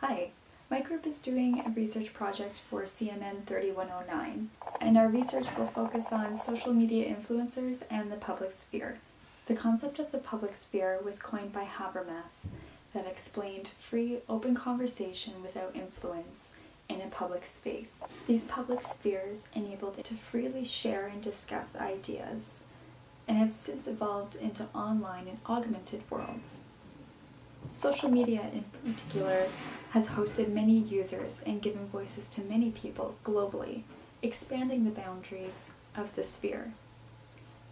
Hi, my group is doing a research project for CMN 3109, and our research will focus on social media influencers and the public sphere. The concept of the public sphere was coined by Habermas that explained free, open conversation without influence in a public space. These public spheres enabled it to freely share and discuss ideas, and have since evolved into online and augmented worlds. Social media in particular has hosted many users and given voices to many people globally, expanding the boundaries of the sphere.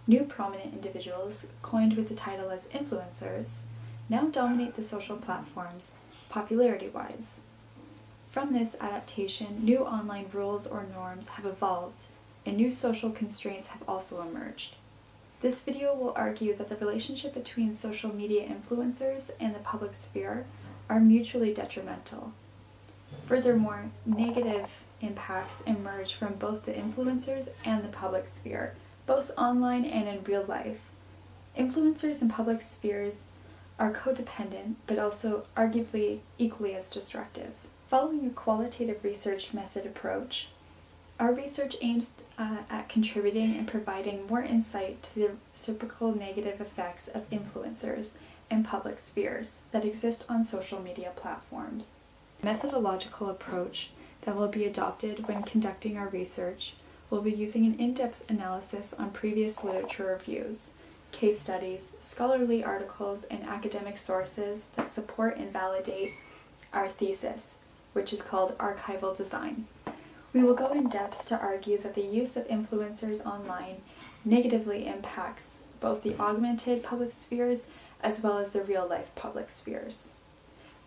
New prominent individuals, coined with the title as influencers, now dominate the social platforms popularity-wise. From this adaptation, new online rules or norms have evolved, and new social constraints have also emerged. This video will argue that the relationship between social media influencers and the public sphere are mutually detrimental. Furthermore, negative impacts emerge from both the influencers and the public sphere, both online and in real life. Influencers and public spheres are codependent, but also arguably equally as destructive. Following a qualitative research method approach, our research aims at contributing and providing more insight to the reciprocal negative effects of influencers and public spheres that exist on social media platforms. The methodological approach that will be adopted when conducting our research will be using an in-depth analysis on previous literature reviews, case studies, scholarly articles, and academic sources that support and validate our thesis, which is called archival design. We will go in depth to argue that the use of influencers online negatively impacts both the augmented public spheres as well as the real-life public spheres.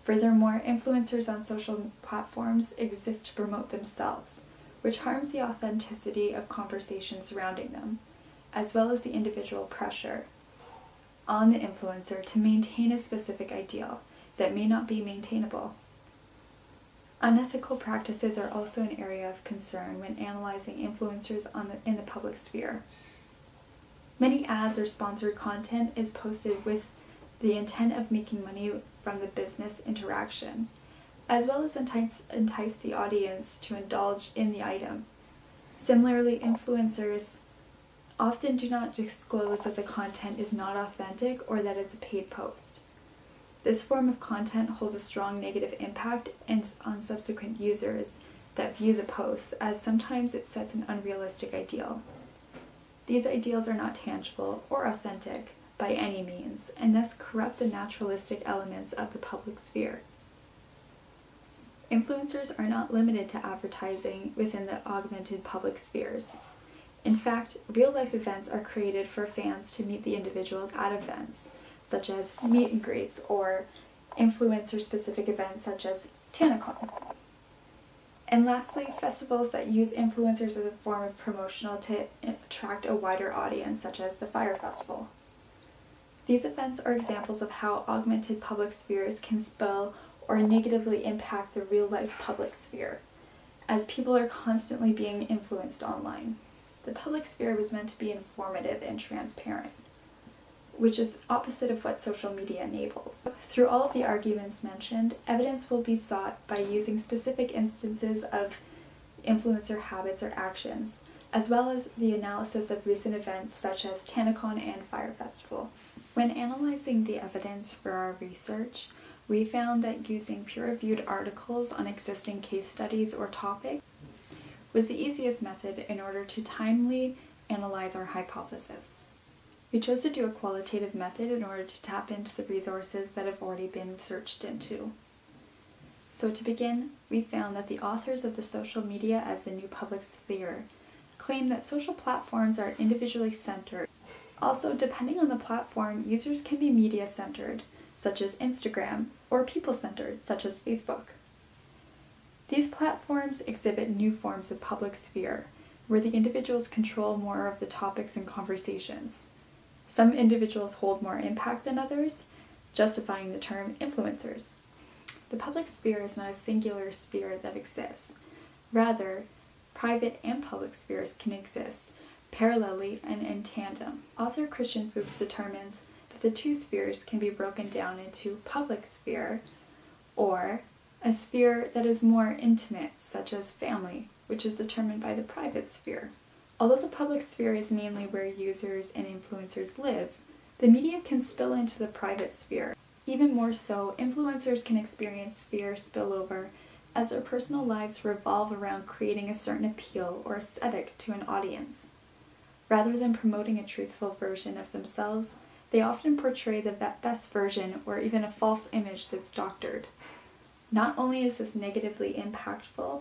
Furthermore, influencers on social platforms exist to promote themselves, which harms the authenticity of conversations surrounding them, as well as the individual pressure on the influencer to maintain a specific ideal that may not be maintainable. Unethical practices are also an area of concern when analyzing influencers in the public sphere. Many ads or sponsored content is posted with the intent of making money from the business interaction, as well as entice the audience to indulge in the item. Similarly, influencers often do not disclose that the content is not authentic or that it's a paid post. This form of content holds a strong negative impact on subsequent users that view the posts, as sometimes it sets an unrealistic ideal. These ideals are not tangible or authentic by any means, and thus corrupt the naturalistic elements of the public sphere. Influencers are not limited to advertising within the augmented public spheres. In fact, real-life events are created for fans to meet the individuals at events, such as meet and greets, or influencer-specific events such as TanaCon. And lastly, festivals that use influencers as a form of promotional to attract a wider audience, such as the Fire Festival. These events are examples of how augmented public spheres can spill or negatively impact the real-life public sphere, as people are constantly being influenced online. The public sphere was meant to be informative and transparent, which is opposite of what social media enables. Through all of the arguments mentioned, evidence will be sought by using specific instances of influencer habits or actions, as well as the analysis of recent events such as TanaCon and Fire Festival. When analyzing the evidence for our research, we found that using peer-reviewed articles on existing case studies or topics was the easiest method in order to timely analyze our hypothesis. We chose to do a qualitative method in order to tap into the resources that have already been searched into. So to begin, we found that the authors of the social media as the new public sphere claim that social platforms are individually centered. Also, depending on the platform, users can be media-centered, such as Instagram, or people-centered, such as Facebook. These platforms exhibit new forms of public sphere, where the individuals control more of the topics and conversations. Some individuals hold more impact than others, justifying the term influencers. The public sphere is not a singular sphere that exists. Rather, private and public spheres can exist parallelly and in tandem. Author Christian Fuchs determines that the two spheres can be broken down into public sphere or a sphere that is more intimate, such as family, which is determined by the private sphere. Although the public sphere is mainly where users and influencers live, the media can spill into the private sphere. Even more so, influencers can experience sphere spillover as their personal lives revolve around creating a certain appeal or aesthetic to an audience. Rather than promoting a truthful version of themselves, they often portray the best version or even a false image that's doctored. Not only is this negatively impactful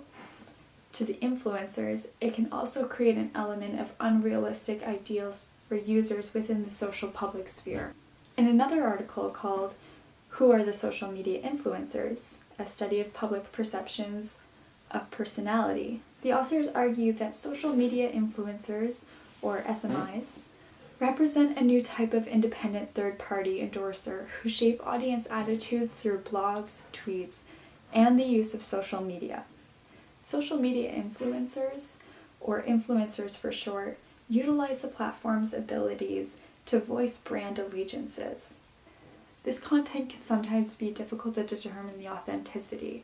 to the influencers, it can also create an element of unrealistic ideals for users within the social public sphere. In another article called "Who Are the Social Media Influencers? A Study of Public Perceptions of Personality," the authors argue that social media influencers, or SMIs, represent a new type of independent third-party endorser who shape audience attitudes through blogs, tweets, and the use of social media. Social media influencers, or influencers for short, utilize the platform's abilities to voice brand allegiances. This content can sometimes be difficult to determine the authenticity.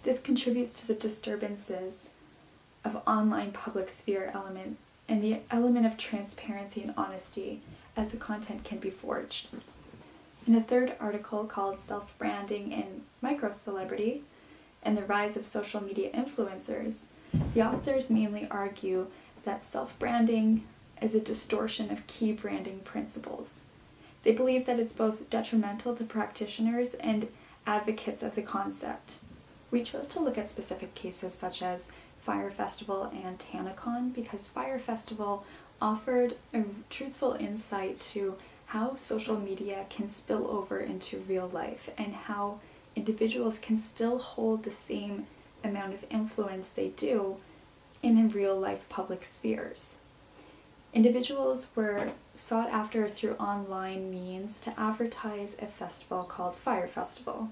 This contributes to the disturbances of online public sphere element and the element of transparency and honesty as the content can be forged. In a third article called "Self-Branding and Micro-Celebrity and the Rise of Social Media Influencers," the authors mainly argue that self-branding is a distortion of key branding principles. They believe that it's both detrimental to practitioners and advocates of the concept. We chose to look at specific cases such as Fire Festival and TanaCon because Fire Festival offered a truthful insight to how social media can spill over into real life and how individuals can still hold the same amount of influence they do in real life public spheres. Individuals were sought after through online means to advertise a festival called Fire Festival.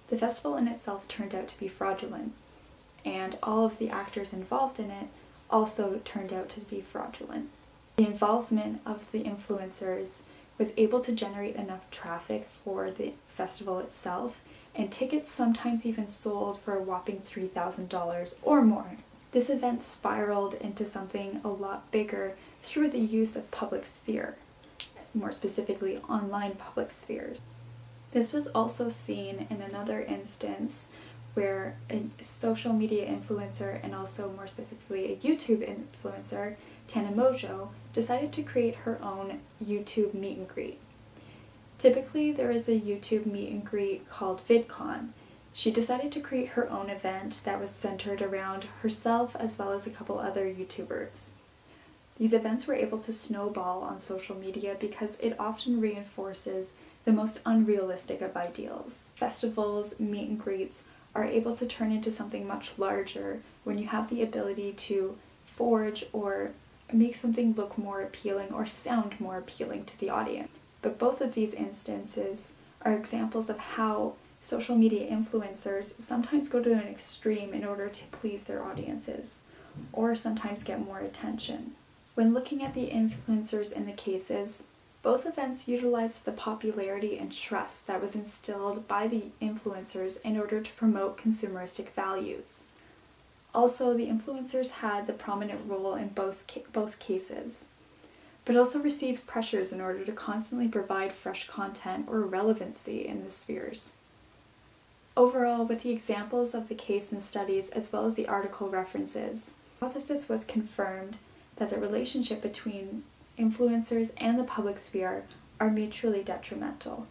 The festival in itself turned out to be fraudulent, and all of the actors involved in it also turned out to be fraudulent. The involvement of the influencers was able to generate enough traffic for the festival itself, and tickets sometimes even sold for a whopping $3,000 or more. This event spiraled into something a lot bigger through the use of public sphere, more specifically online public spheres. This was also seen in another instance where a social media influencer and also more specifically a YouTube influencer, Tana Mojo, decided to create her own YouTube meet and greet. Typically there is a YouTube meet and greet called VidCon. She decided to create her own event that was centered around herself as well as a couple other YouTubers. These events were able to snowball on social media because it often reinforces the most unrealistic of ideals. Festivals, meet and greets are able to turn into something much larger when you have the ability to forge or make something look more appealing or sound more appealing to the audience. But both of these instances are examples of how social media influencers sometimes go to an extreme in order to please their audiences, or sometimes get more attention. When looking at the influencers in the cases, both events utilized the popularity and trust that was instilled by the influencers in order to promote consumeristic values. Also, the influencers had the prominent role in both cases, but also received pressures in order to constantly provide fresh content or relevancy in the spheres. Overall, with the examples of the case and studies as well as the article references, the hypothesis was confirmed that the relationship between influencers and the public sphere are mutually detrimental.